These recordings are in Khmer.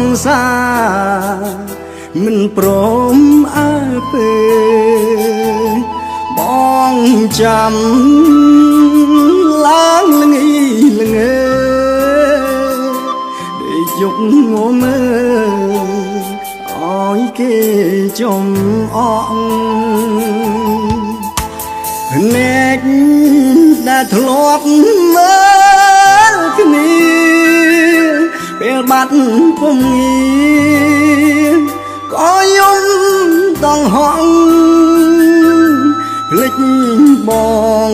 ង្សារមិនព្រមអើពេបងចាំឡើងល្ងីល្ងើដេកយប់ងមើអើយគេចំអងភ្នែកដែលធ្លាប់មើលគ្នាពេលបាត់ពុំងារក៏យំដងហងភ្លេចបង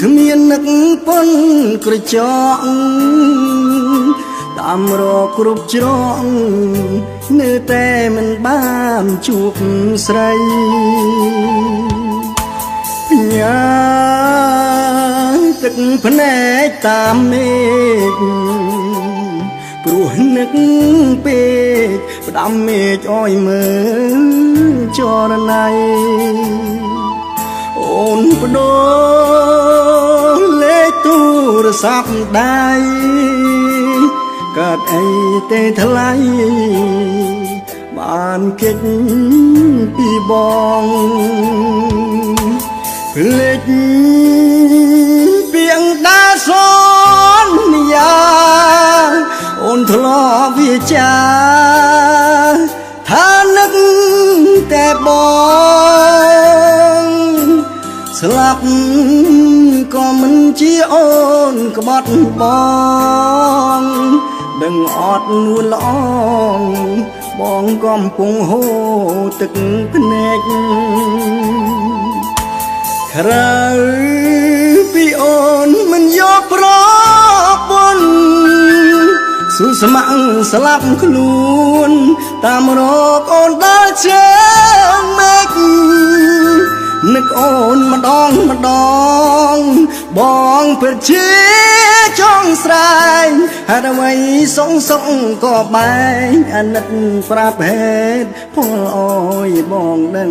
គ្មាននឹកប៉ុនក្រចកតាមរកគ្រប់ច្រកនៅតែមិនបានជួបស្រីញ៉ាទឹកភ្នែកតាមមេឃព្រោះនឹកពេកផ្ដាំមេឃអោយមើលចរណៃអូនបដូរលេខទូរស័ព្ទដៃកើតអីទេថ្លៃបានគេចពីបងភ្លេចពីអង្ដាសន្យាអូនធ្លាប់វាចាថានឹកតែបងស្លាប់ក៏មិនជាអូនក្បត់បងដឹងអត់នួនល្អងបងកំពុងហូរទឹកភ្នែកក្រៅពីអូនមិនយកប្រពន្ធស៊ូស្ម័គ្រស្លាប់ខ្លួនតាមរកអូនដល់ជើងមេឃនឹកអូនម្ដងម្ដងបងពិតជាចង់ស្រែងហេតុអ្វីសងសងក៏បែងអាណិតប្រាប់ហេតុពលអើយបងដឹង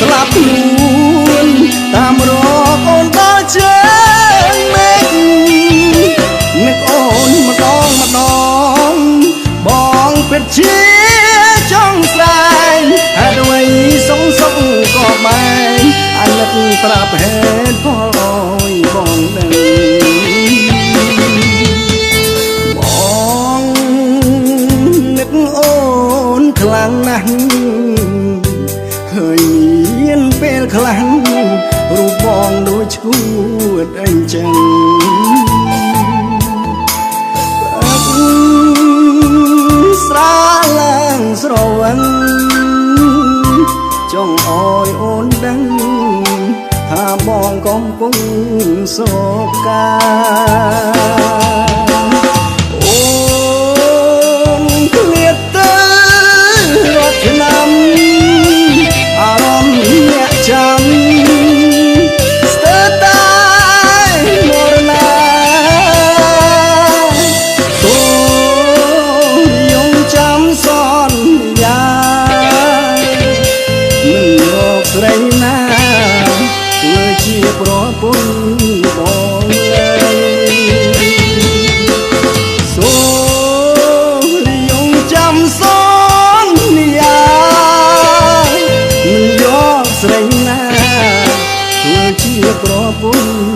ស្លាប់ខ្លួនតាមរកអូនដល់ជើងមេឃនឹកអូនម្ដងម្ដងបងពិតជាចង់ស្រែងហេតុអ្វីសងសឹកក៏បែងអាណិតប្រាប់ហេតុផលអើយបងដឹងបងនឹកអូនខ្លាំងណាស់ឃើញមានពេលខ្លះរូបបងដូចឈួតអីចឹងស្រាឡើងស្រវឹងចង់អោយអូនដឹងថាបងកំពុងសោកកាអូនឃ្លាតទៅរត់ឆ្នាំអារម្មណ៍អ្នកចាំស្ទើរតែមរណាសូមយងចាំសន្យាមិនយកស្រីណាធ្វើជាប្រពន្ធបងឡើយសូមយងចាំសន្យាស្រីណាធ្វើជាប្រពន្ធ